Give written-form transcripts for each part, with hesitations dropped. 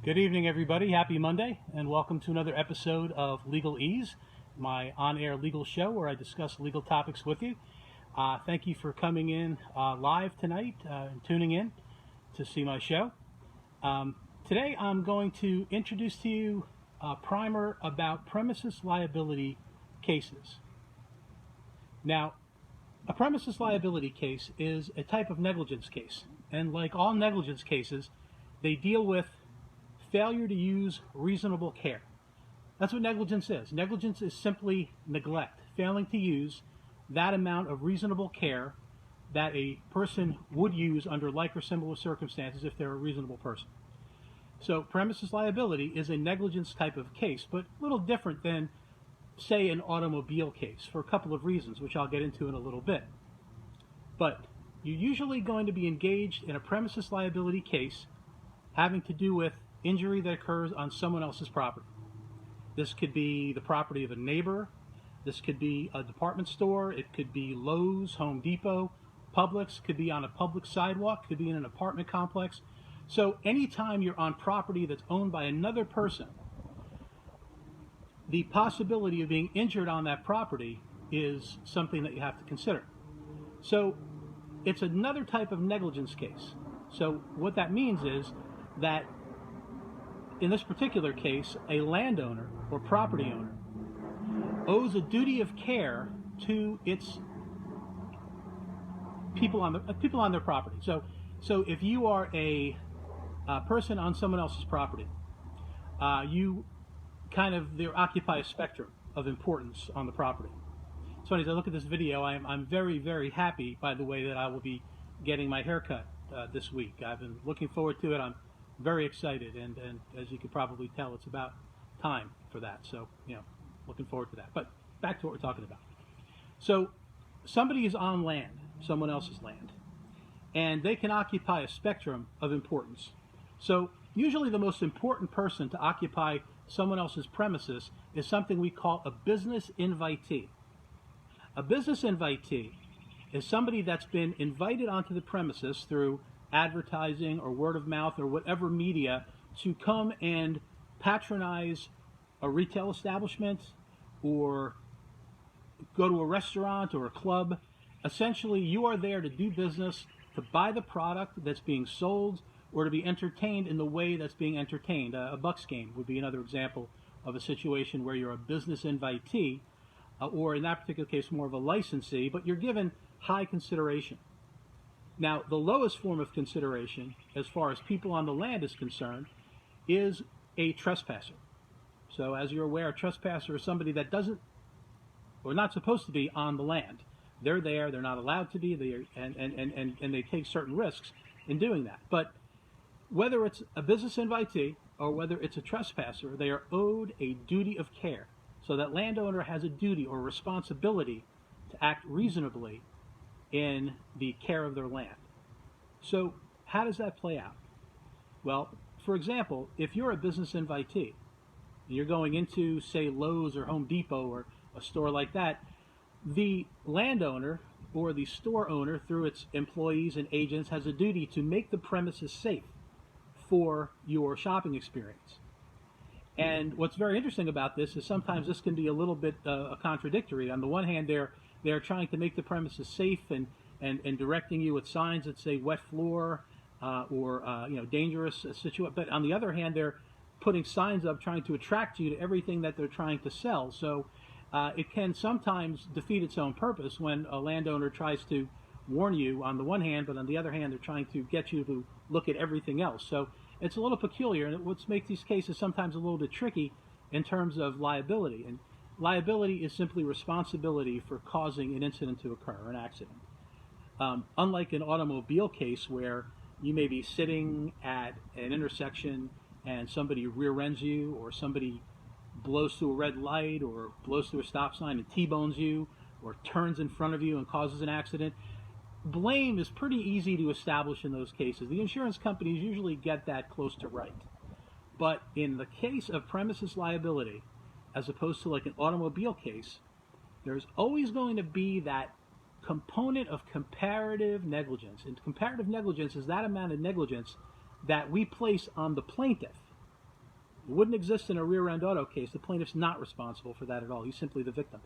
Good evening, everybody. Happy Monday, and welcome to another episode of Legal Ease, my on-air legal show where I discuss legal topics with you. Thank you for coming in live tonight and tuning in to see my show. Today I'm going to introduce to you a primer about premises liability cases. Now, a premises liability case is a type of negligence case, and like all negligence cases, they deal with failure to use reasonable care. That's what negligence is. Negligence is simply neglect, failing to use that amount of reasonable care that a person would use under like or similar circumstances if they're a reasonable person. So premises liability is a negligence type of case, but a little different than, say, an automobile case for a couple of reasons, which I'll get into in a little bit. But you're usually going to be engaged in a premises liability case having to do with injury that occurs on someone else's property. This could be the property of a neighbor. This could be a department store. It could be Lowe's, Home Depot, Publix. Could be on a public sidewalk. Could be in an apartment complex. So anytime you're on property that's owned by another person, the possibility of being injured on that property is something that you have to consider. So it's another type of negligence case. So what that means is that in this particular case, a landowner or property owner owes a duty of care to its people on their property. So if you are a person on someone else's property, you kind of occupy a spectrum of importance on the property. It's funny, as I look at this video, I'm very, very happy, by the way, that I will be getting my haircut this week. I've been looking forward to it. I'm very excited, and as you could probably tell, it's about time for that. So, looking forward to that. But back to what we're talking about. So, somebody is on land, someone else's land, and they can occupy a spectrum of importance. So, usually the most important person to occupy someone else's premises is something we call a business invitee. A business invitee is somebody that's been invited onto the premises through advertising or word of mouth or whatever media to come and patronize a retail establishment or go to a restaurant or a club. Essentially, you are there to do business, to buy the product that's being sold, or to be entertained in the way that's being entertained. A Bucks game would be another example of a situation where you're a business invitee, or in that particular case, more of a licensee, but you're given high consideration. Now, the lowest form of consideration, as far as people on the land is concerned, is a trespasser. So, as you're aware, a trespasser is somebody that doesn't, or not supposed to be on the land. They're there, they're not allowed to be, and they take certain risks in doing that. But whether it's a business invitee or whether it's a trespasser, they are owed a duty of care. So that landowner has a duty or responsibility to act reasonably in the care of their land. So how does that play out? Well, for example, if you're a business invitee, and you're going into, say, Lowe's or Home Depot or a store like that, the landowner or the store owner, through its employees and agents, has a duty to make the premises safe for your shopping experience. And what's very interesting about this is sometimes this can be a little bit contradictory. On the one hand, they're trying to make the premises safe and directing you with signs that say wet floor or dangerous situation. But on the other hand, they're putting signs up trying to attract you to everything that they're trying to sell. So it can sometimes defeat its own purpose when a landowner tries to warn you on the one hand, but on the other hand, they're trying to get you to look at everything else. So it's a little peculiar, and what makes these cases sometimes a little bit tricky in terms of liability. And liability is simply responsibility for causing an incident to occur, an accident. Unlike an automobile case where you may be sitting at an intersection and somebody rear ends you, or somebody blows through a red light or blows through a stop sign and T-bones you, or turns in front of you and causes an accident, blame is pretty easy to establish in those cases. The insurance companies usually get that close to right. But in the case of premises liability, as opposed to like an automobile case, there's always going to be that component of comparative negligence. And comparative negligence is that amount of negligence that we place on the plaintiff It wouldn't exist in a rear-end auto case. The plaintiff's not responsible for that at all. He's simply the victim.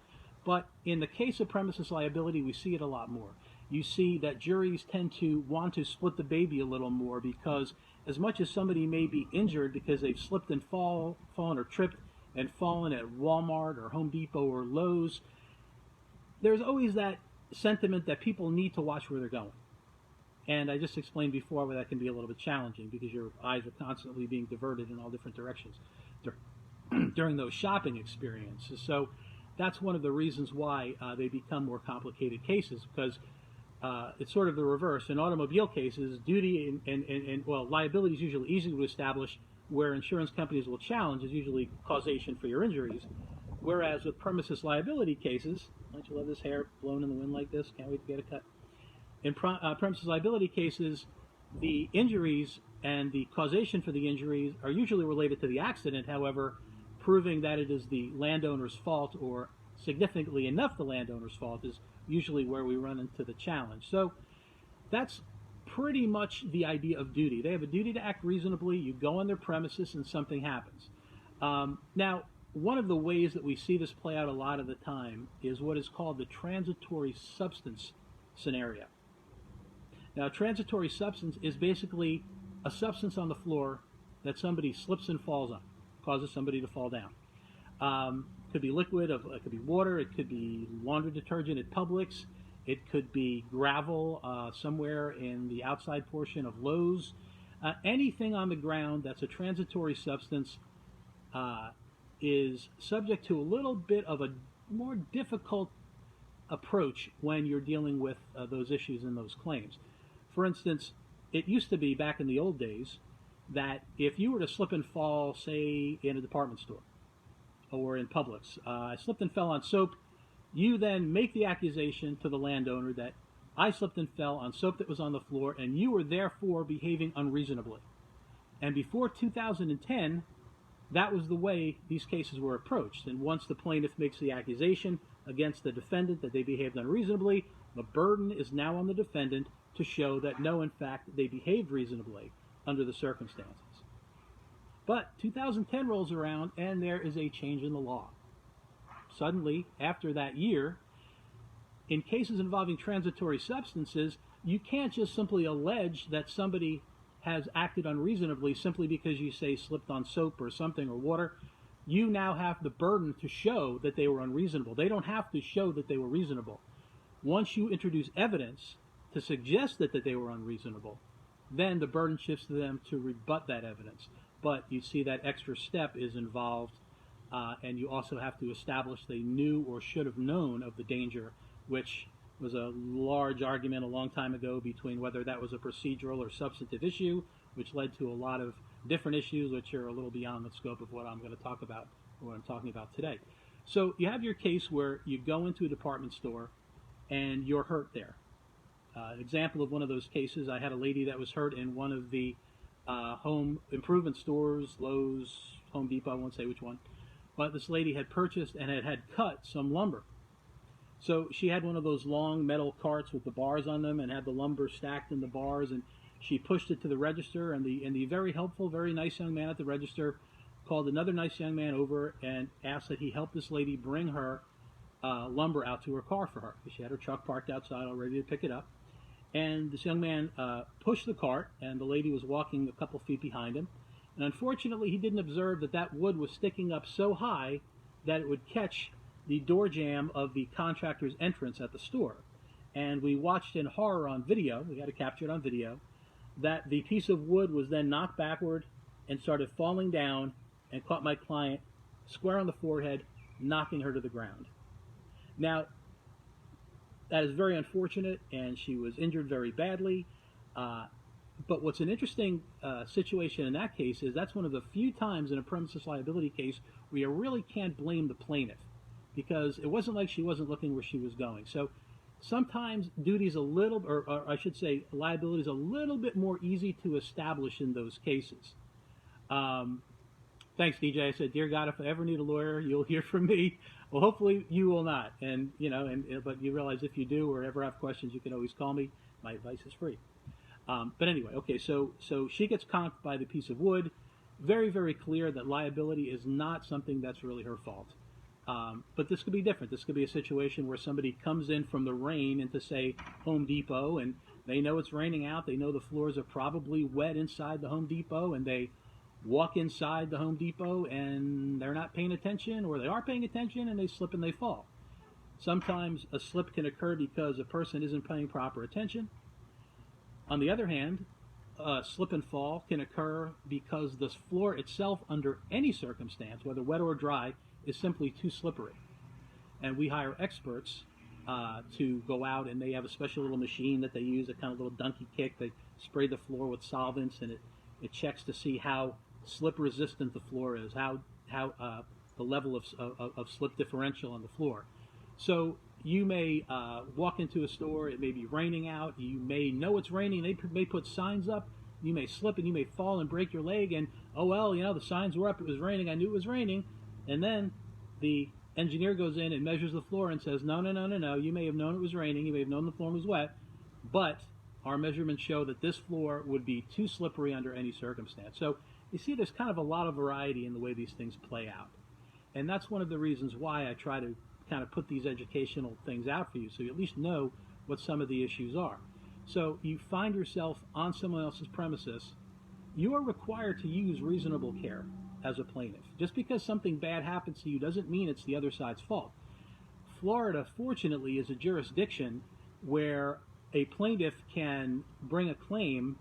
But in the case of premises liability, we see it a lot more. You see that juries tend to want to split the baby a little more because as much as somebody may be injured because they've slipped and fallen or tripped and fallen at Walmart or Home Depot or Lowe's, there's always that sentiment that people need to watch where they're going. And I just explained before where that can be a little bit challenging because your eyes are constantly being diverted in all different directions during those shopping experiences. So that's one of the reasons why they become more complicated cases, because it's sort of the reverse. In automobile cases, duty and liability is usually easy to establish, where insurance companies will challenge is usually causation for your injuries. Whereas with premises liability cases, don't you love this hair blown in the wind like this? Can't wait to get a cut. In premises liability cases, the injuries and the causation for the injuries are usually related to the accident. However, proving that it is the landowner's fault or significantly enough the landowner's fault is usually where we run into the challenge. So that's pretty much the idea of duty. They have a duty to act reasonably. You go on their premises and something happens. Now, one of the ways that we see this play out a lot of the time is what is called the transitory substance scenario. Now, transitory substance is basically a substance on the floor that somebody slips and falls on, causes somebody to fall down. Could be liquid, it could be water, it could be laundry detergent at Publix, it could be gravel somewhere in the outside portion of Lowe's. Anything on the ground that's a transitory substance is subject to a little bit of a more difficult approach when you're dealing with those issues and those claims. For instance, it used to be back in the old days that if you were to slip and fall, say, in a department store or in Publix, I slipped and fell on soap, you then make the accusation to the landowner that I slipped and fell on soap that was on the floor and you were therefore behaving unreasonably. And before 2010, that was the way these cases were approached. And once the plaintiff makes the accusation against the defendant that they behaved unreasonably, the burden is now on the defendant to show that no, in fact, they behaved reasonably under the circumstances. But 2010 rolls around and there is a change in the law. Suddenly, after that year, in cases involving transitory substances, you can't just simply allege that somebody has acted unreasonably simply because you say slipped on soap or something or water. You now have the burden to show that they were unreasonable. They don't have to show that they were reasonable. Once you introduce evidence to suggest that they were unreasonable, then the burden shifts to them to rebut that evidence. But you see that extra step is involved, and you also have to establish they knew or should have known of the danger, which was a large argument a long time ago between whether that was a procedural or substantive issue, which led to a lot of different issues which are a little beyond the scope of what I'm going to talk about, or what I'm talking about today. So you have your case where you go into a department store and you're hurt there. An example of one of those cases, I had a lady that was hurt in one of the home improvement stores, Lowe's, Home Depot, I won't say which one, but this lady had purchased and had cut some lumber. So she had one of those long metal carts with the bars on them and had the lumber stacked in the bars, and she pushed it to the register, and the very helpful, very nice young man at the register called another nice young man over and asked that he help this lady bring her lumber out to her car for her. She had her truck parked outside all ready to pick it up. And this young man pushed the cart, and the lady was walking a couple feet behind him. And unfortunately, he didn't observe that that wood was sticking up so high that it would catch the door jamb of the contractor's entrance at the store. And we watched in horror on video, we had to capture it on video, that the piece of wood was then knocked backward and started falling down and caught my client square on the forehead, knocking her to the ground. Now, that is very unfortunate, and she was injured very badly. But what's an interesting situation in that case is that's one of the few times in a premises liability case where you really can't blame the plaintiff, because it wasn't like she wasn't looking where she was going. So sometimes duty's a little, or I should say liability is a little bit more easy to establish in those cases. Thanks, DJ. I said, dear God, if I ever need a lawyer, you'll hear from me. Well, hopefully you will not. And, but you realize if you do or ever have questions, you can always call me. My advice is free. But anyway, okay, so she gets conked by the piece of wood. very, very clear that liability is not something that's really her fault. But this could be different. This could be a situation where somebody comes in from the rain into, say, Home Depot, and they know it's raining out. They know the floors are probably wet inside the Home Depot, and they walk inside the Home Depot and they're not paying attention, or they are paying attention and they slip and they fall. Sometimes a slip can occur because a person isn't paying proper attention. On the other hand, a slip and fall can occur because the floor itself, under any circumstance, whether wet or dry, is simply too slippery. And we hire experts to go out, and they have a special little machine that they use, a kind of little donkey kick. They spray the floor with solvents, and it checks to see how slip resistant the floor is, how the level of slip differential on the floor. So you may walk into a store, it may be raining out, you may know it's raining, they may put signs up, you may slip and you may fall and break your leg, and oh well, the signs were up, it was raining, I knew it was raining, and then the engineer goes in and measures the floor and says, no, you may have known it was raining, you may have known the floor was wet, but our measurements show that this floor would be too slippery under any circumstance. So you see, there's kind of a lot of variety in the way these things play out. And that's one of the reasons why I try to kind of put these educational things out for you, so you at least know what some of the issues are. So you find yourself on someone else's premises, you are required to use reasonable care as a plaintiff. Just because something bad happens to you doesn't mean it's the other side's fault. Florida, fortunately, is a jurisdiction where a plaintiff can bring a claim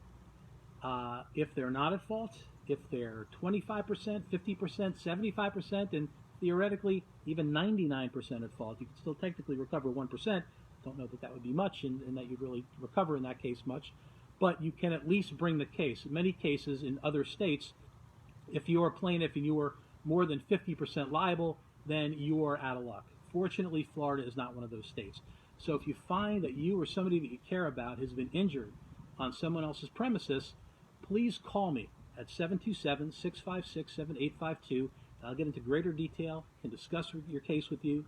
if they're not at fault, if they're 25%, 50%, 75%, and theoretically even 99% at fault. You can still technically recover 1%. Don't know that that would be much, and that you'd really recover in that case much. But you can at least bring the case. In many cases in other states, if you're a plaintiff and you are more than 50% liable, then you are out of luck. Fortunately, Florida is not one of those states. So if you find that you or somebody that you care about has been injured on someone else's premises, please call me at 727-656-7852. I'll get into greater detail, can discuss your case with you,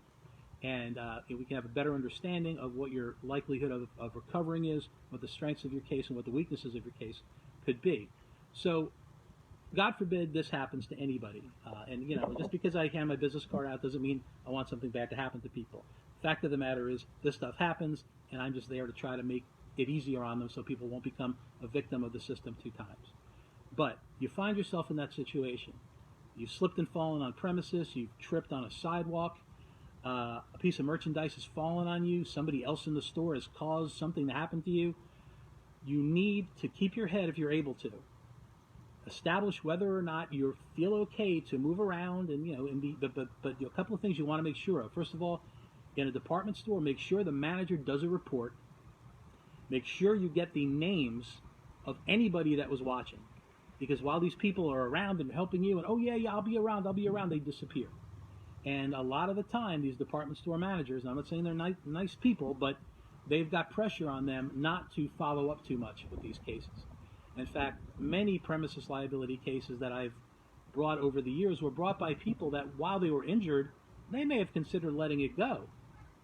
and we can have a better understanding of what your likelihood of recovering is, what the strengths of your case and what the weaknesses of your case could be. So, God forbid this happens to anybody. And just because I hand my business card out doesn't mean I want something bad to happen to people. The fact of the matter is, this stuff happens, and I'm just there to try to make it easier on them so people won't become a victim of the system 2 times. But you find yourself in that situation. You've slipped and fallen on premises, you've tripped on a sidewalk, a piece of merchandise has fallen on you, somebody else in the store has caused something to happen to you. You need to keep your head if you're able to. Establish whether or not you feel okay to move around, and but a couple of things you want to make sure of. First of all, in a department store, make sure the manager does a report. Make sure you get the names of anybody that was watching. Because while these people are around and helping you, and oh yeah, I'll be around, they disappear. And a lot of the time, these department store managers, and I'm not saying they're nice people, but they've got pressure on them not to follow up too much with these cases. In fact, many premises liability cases that I've brought over the years were brought by people that while they were injured, they may have considered letting it go.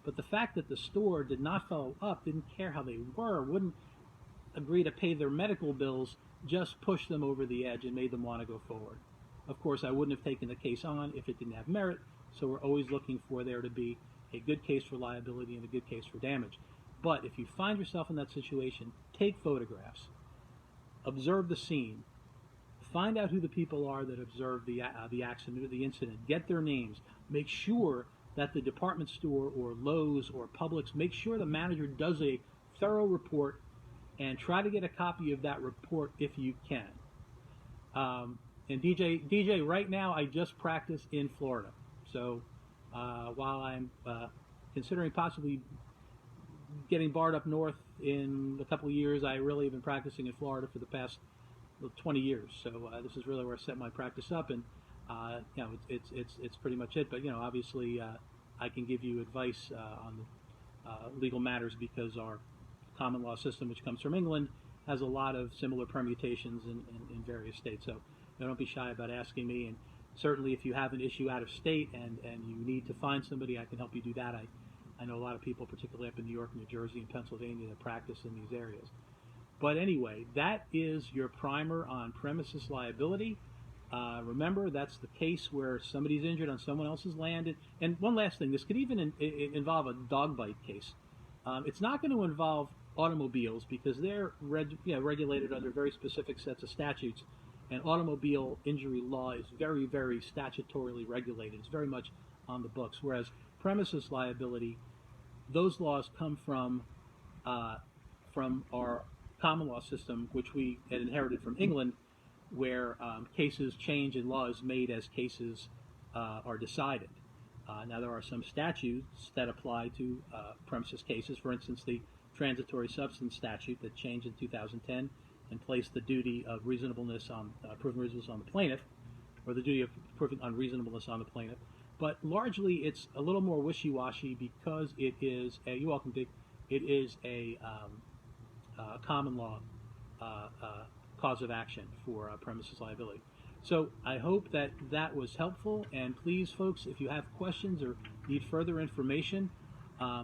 But the fact that the store did not follow up, didn't care how they were, wouldn't agree to pay their medical bills, just pushed them over the edge and made them want to go forward. Of course, I wouldn't have taken the case on if it didn't have merit, so we're always looking for there to be a good case for liability and a good case for damage. But if you find yourself in that situation, take photographs, observe the scene, find out who the people are that observed the accident or the incident, get their names, make sure that the department store or Lowe's or Publix, make sure the manager does a thorough report, and try to get a copy of that report if you can. And DJ, right now I just practice in Florida. So while I'm considering possibly getting barred up north in a couple of years, I really have been practicing in Florida for the past 20 years. So this is really where I set my practice up, and it's pretty much it. But obviously I can give you advice on the legal matters, because our common law system, which comes from England, has a lot of similar permutations in various states. So don't be shy about asking me. And certainly if you have an issue out of state and you need to find somebody, I can help you do that. I know a lot of people, particularly up in New York, New Jersey, and Pennsylvania, that practice in these areas. But anyway, that is your primer on premises liability. Remember, that's the case where somebody's injured on someone else's land. And one last thing, this could even involve a dog bite case. It's not going to involve automobiles because they're regulated under very specific sets of statutes. And automobile injury law is very, very statutorily regulated. It's very much on the books. Whereas premises liability, those laws come from our common law system, which we had inherited from England, where cases change and law is made as cases are decided. Now, there are some statutes that apply to premises cases. For instance, the transitory substance statute that changed in 2010 and placed the duty of reasonableness on proving reasonableness on the plaintiff, or the duty of proving unreasonableness on the plaintiff. But largely, it's a little more wishy-washy because it is you're welcome, Dick. It is a common law cause of action for premises liability. So I hope that that was helpful. And please, folks, if you have questions or need further information,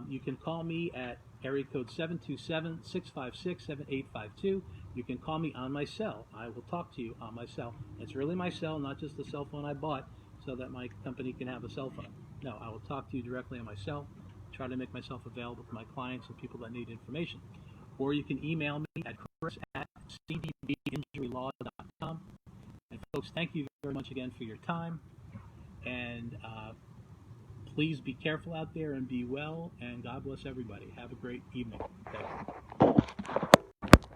you can call me at area code 727-656-7852. You can call me on my cell. I will talk to you on my cell. It's really my cell, not just the cell phone I bought so that my company can have a cell phone. No, I will talk to you directly on my cell, try to make myself available to my clients and people that need information. Or you can email me at chris@cdbinjurylaw.com. And folks, thank you very much again for your time. And please be careful out there and be well. And God bless everybody. Have a great evening. Thank you.